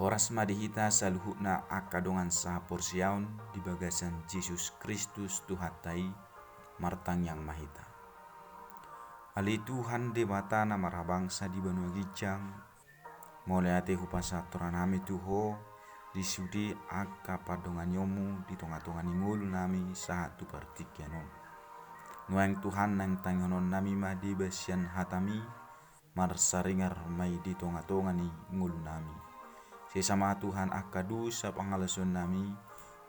Horas madihita saluhutna akadongan sahapor siaun di bagasan Yesus Kristus Tuhatai martang yang mahita. Ali Tuhan debata na marabangsa di banua gijang, mulai ate hupasa toranami tuho di sudi akka padongan yomu di tonga-tonga ngulu nami saat tu partikyanon. Nuang Tuhan nang tangonon nami madi basian hatami marsaringar mai di tonga-tonga ni ngulu nami. Sesama Tuhan akadu sa pangalason nami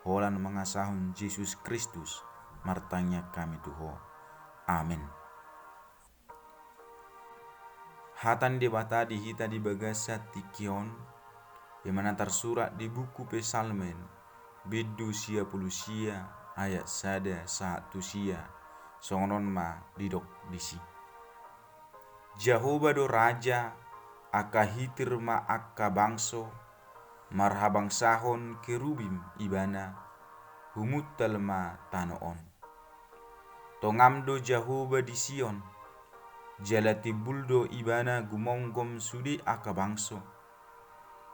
holan mangasahun Yesus Kristus martanya kami tuho. Amin. Hatan debata dihita di bagasa tikion yang mana tersurat di buku Pesalmen bidu sia pulusia ayat sada satu sia songonon ma didok disi. Jehovah do raja akahitir ma akka bangso marhabang sahon kerubim ibana humutal ma tanoon. Tongamdo Jehovah di Sion jalati buldo ibana gumonggom sudi aka bangso.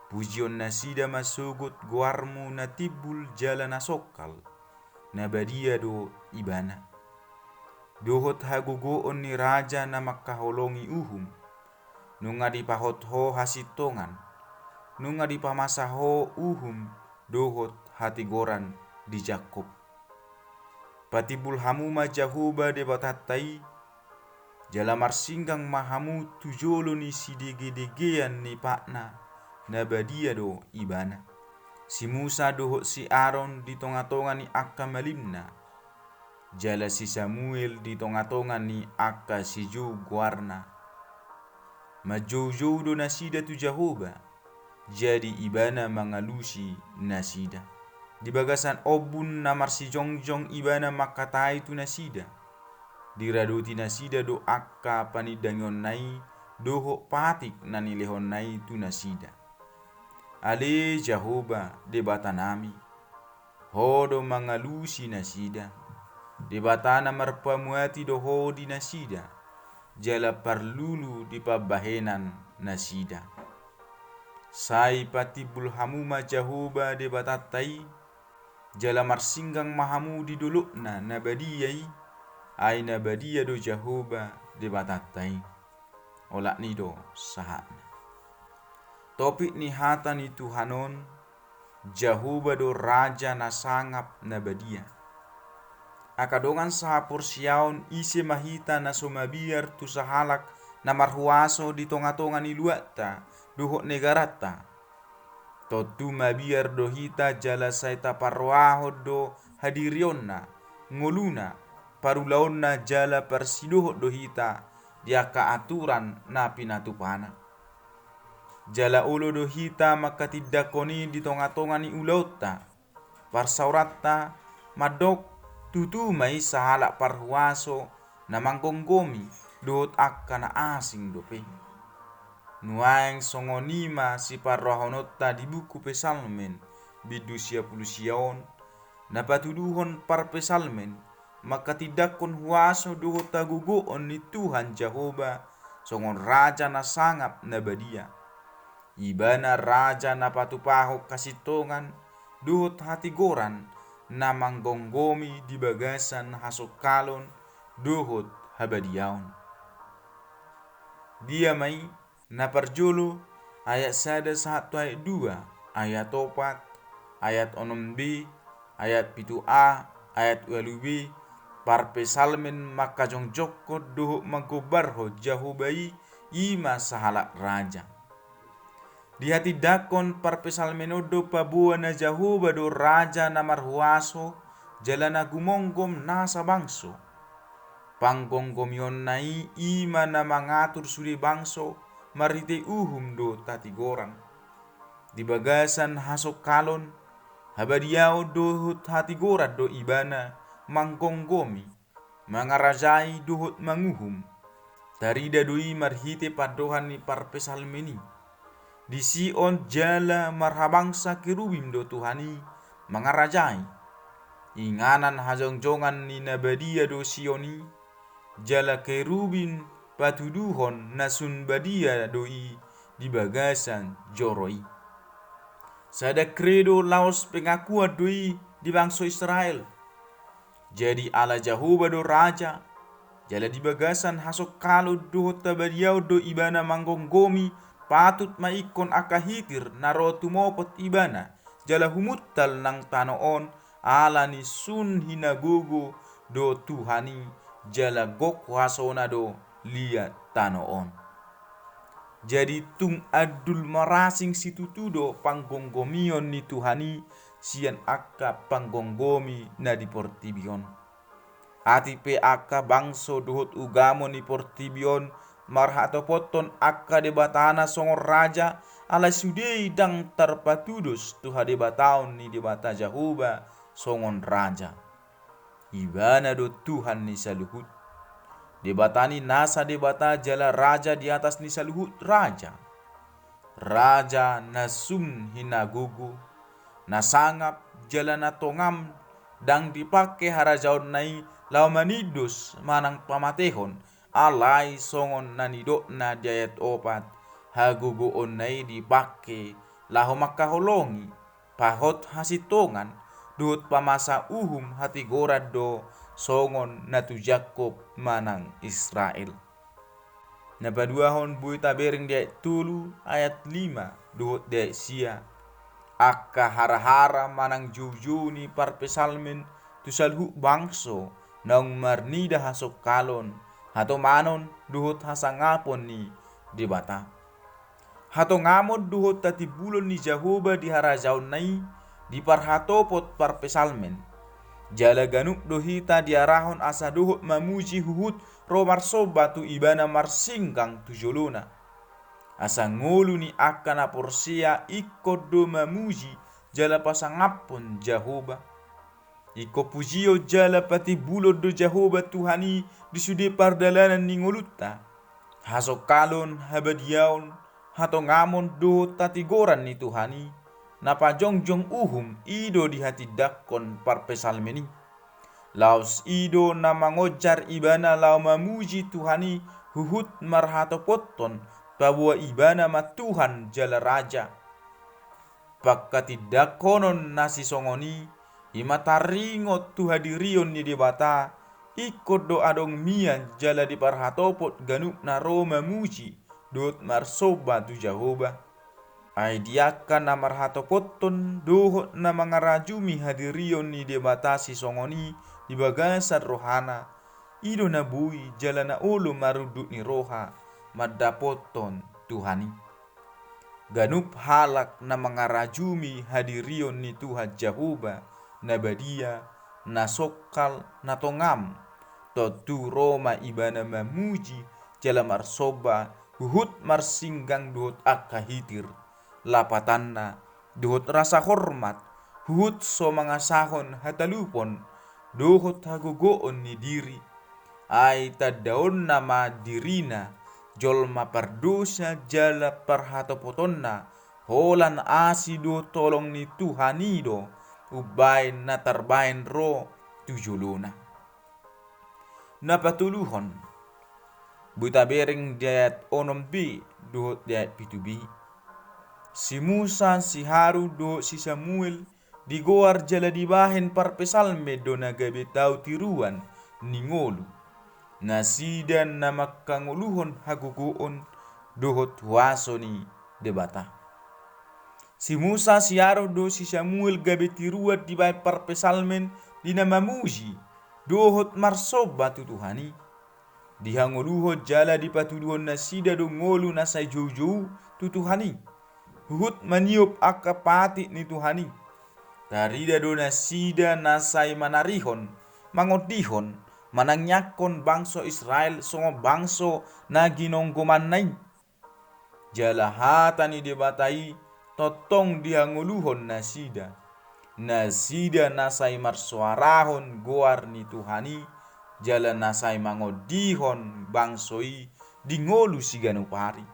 Pujion nasida masugut guarmu natibul jala nasokal nabadia do ibana. Dohot hagugoon ni raja na makaholongi uhum nunga dipahot ho hasitongan nunga dipamasa ho uhum dohot hati goran di Jakob. Patibul hamuma Jahuba debatatai jalamar singgang mahamu tujolo ni sidege-degean ni pakna nabadia do ibana. Si Musa dohot si Aaron di tonga-tonga ni akka malimna. Jala si Samuel di tonga-tonga ni akka si Jo guarna. Majojo do nasida tu Jehovah. Jadi ibana mangalusi nasida. Di bagasan obun namar si jongjong ibana makatai tu nasida. Diradoti nasida do akka panidangyon nai doho patik nanilehon nai tu nasida. Ale Jehovah debata nami. Hodo mangalusi nasida. Debata na marpamuati doho di nasida. Jala parlulu di pabahenan nasida. Sai patibul hamuma Jehovah debatatai jala marsinggang mahamu di dolukna nabadiyai ai nabadia do Jehovah debatatai olak nido sahana. Topik ni hata ni Tuhanon Jehovah do raja na sangap nabadia. Akadongan sahapor siaon ise mahita na somabiar tu sahalak na marhuaso di tonga-tonga ni luata dohok negarata. Totu mabiar dohita jala saita parwahod do hadirionna ngoluna parulaonna jala persidohok dohita dia keaturan na pinatupana. Jala ulo dohita makatidakoni di tonga-tonga ni ulauta parsaurata madok tutu mai sahalak parhuaso na manggonggomi dohot akka na asing dope. Nuang songonima si parrohonota di buku Pesalmen bidu sia pulusion na patuduhon par Pesalmen maka tidakon huaso dohot tagugoon ni Tuhan Jehovah songon raja na sangap nabadia. Ibana raja na patupaho kasitongan dohot hati goran na manggonggomi di bagasan hasokalon dohot habadiaon. Dia mai na parjolo ayat sada satu ayat 2 ayat 4 ayat 6b ayat 7a ayat 8b par Pesalmen maka jongjoko dohok magobarho Jahubai ima sahalak raja. Di hati dakon par Pesalmenodo pabuana na Jehovah do raja na marhuaso jalana gumonggom nasa bangso. Panggonggomion nai ima na mangatur suri bangso marite uhum do tatigoran. Di bagasan hasok kalon habadiao dohut hatigoran do ibana manggonggomi mangarajai dohut manguhum. Tarida doi marhite padohan ni par Pesalmeni. Di Sion jala marhabangsa kerubim do Tuhani mangarajai. Inganan hajongjongan ni nabadia do Sioni jala kerubin patuduhon nasun badia doi di bagasan joroi. Sada kredo laos pengakuan doi di bangsa Israel. Jadi ala Jehovah do raja, jala di bagasan hasok kalau do tabadiau do ibana manggonggomi patut maikon akahitir naro tumopot ibana jala humuttal nang tanoon ala ni sun hinagugu do Tuhani jala gok wasona do liat tanoon. Jadi tung adul marasing situtudo panggonggomion ni Tuhani sian akka panggonggomi na di portibion. Ati pe akka bangso duhut ugamo ni portibion marhato poton akka debatana songor raja ala sudei dang terpatudus tuha debataon ni debata Jahuba songon raja. Ibana do Tuhan ni saluhut. Debatani nasa debata jala raja di atas ni saluhut raja. Raja nasum hinagugu, nasangap jala na tongam dang dipake harajaon nai lau manidus manang pamatehon alai songon nanidok na diayat opat hagugu on nai dipake lahu makaholongi pahot hasitongan duhut pamasa uhum hati gorad do songon natu Jakob manang Israel. Napaduahon bui tabering dia tulu ayat 5 duhut dia sia akka hara-hara manang jujuni parpesalmen tu salhu bangso nang marnida hasok kalon hato manon duhut hasangapon ni debata. Hato ngamon duhut tati bulon ni Jehovah di harajaon nai di parhatopot parpesalmen. Jala ganuk dohita diarahon asa dohut mamuji huhut romar soba tu ibana marsingkang tu jolona. Asa ngolu ni akana porsia ikut do mamuji jala pasangapon Jehovah. Iko pujio jala pati bulod do Jehovah Tuhani disude pardalanan ni ngolutta. Hasok kalon habadiaon hato ngamon dohut tatigoran ni Tuhani. Napa jongjong uhum ido di hati dakon parpesalmeni. Laos ido na mangojar ibana lau mamuji Tuhani huhut marhato poton bahwa ibana matuhan jala raja. Pakkati dakonon nasi songoni imataringot tu hadirion ni debata ikut do adong mian jala di parhatopot ganuk na ro mamuji dot marsoba tu Jehovah. Ay diakan na marhatopoton dohot na mga rajumi hadirion ni debatasi songoni di bagasan rohana ido na bui jala na ulo marudut ni roha madapoton Tuhani. Ganup halak na mga rajumi hadirion ni Tuhan Jehovah na badia na sokal na tongam totu Roma ibana mamuji jala marsoba huhut marsinggang dohot akahitir. Lapatanna duhut rasa hormat huhut so mga sahon hatalupon duhut hagugoon ni diri ay tadaon nama dirina jolma pardosa jala parhatopotonna holan asido tolong ni Tuhanido ubain na tarbain ro tujuluna. Napatuluhon buta bering diayat onom bi duhut diayat pitubi. Si Musa, si Harun, do si Samuel digoar jala dibahen parpesalme do nagabetau tiruan ningolu. Nasidan na makanguluhon haguguon dohot waso ni debata. Si Musa, si Harun, do si Samuel gabetiruat dibahen parpesalmen dinamamuji dohot marsoba tu Tuhani. Dihanguluhot jala dipatuduhon nasida do ngolu nasay jojo tu Tuhani. Huhut maniup akapati ni Tuhani. Darida dona sida nasay manarihon, mangodihon, manangyakon bangso Israel songo bangso na ginonggoman nai. Jalahata ni debatai totong dihanguluhon nasida. Nasida nasay marsuarahon goar ni Tuhani. Jala nasay mangodihon bangsoi dingolu si ganupari.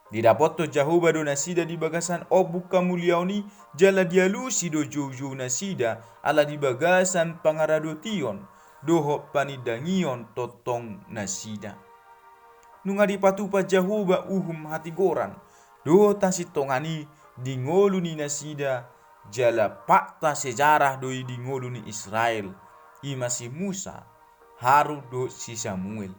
Didapoto Jehovah do nasida di bagasan obuk kamuliaoni jala dialusi do jojo nasida ala di bagasan pangaradotion doho panidangion totong nasida. Nunga dipatupa Jehovah uhum hati goran doho tasitongani dingoluni nasida jala fakta sejarah doi dingoluni Israel imasi Musa Harun do si Samuel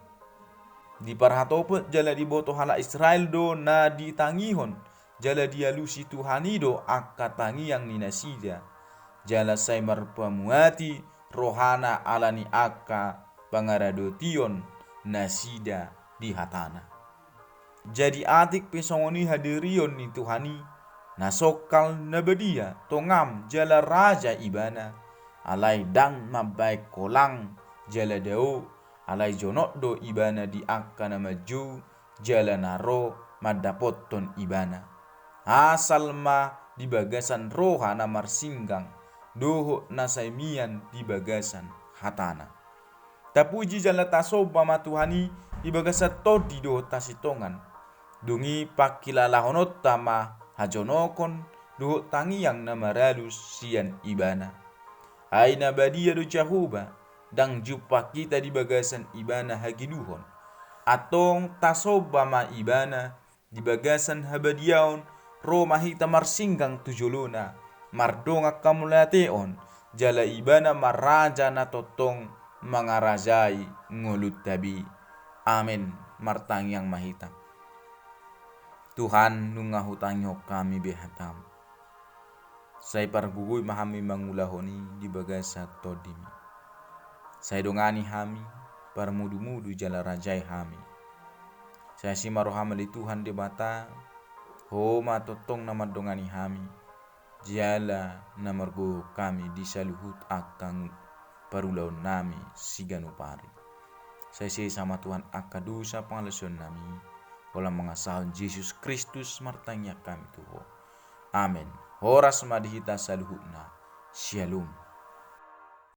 di parhatopo jala di boto hala Israel do na ditangihon jala dialusi Tuhanido akka tangiang ni nasida jala say marpamuati rohana alani akka pangaradotion nasida di hatana. Jadi atik pesongoni hadirion ni Tuhani nasokal nabadia tongam jala raja ibana alai dang mabaik kolang jala dao alai jonok do ibana di akka namaju jala naro madapoton ibana asal ma di bagasan roha na marsinggang doho nasaimian di bagasan hatana tapuji jala tasoba matuhani di bagasan todi do tasitongan dungi pakilalahonot tama hajonokon do tangiang na maralus sian ibana aina badia do Jahuba dang jumpa kita di bagasan ibana hagiduhon atong tasoba ma ibana di bagasan habadiaon Roma hita marsinggang tujuluna mardonga kamulateon jala ibana maraja na totong mangarajai ngulut tabi amin martangyang mahita Tuhan nunga hutangyo kami behatam say pargugui mahami mangulahoni di bagasa todimi say dongani hami parmudu-mudu jala rajai hami saya simarohamali Tuhan di bata homa totong nama dongani hami jala namargo kami di saluhut akang parulaun nami siganupari saya sama Tuhan akadusa pangalason nami olah mengasahon Yesus Kristus martanya kami Tuhan amin horas madihita saluhutna shalom.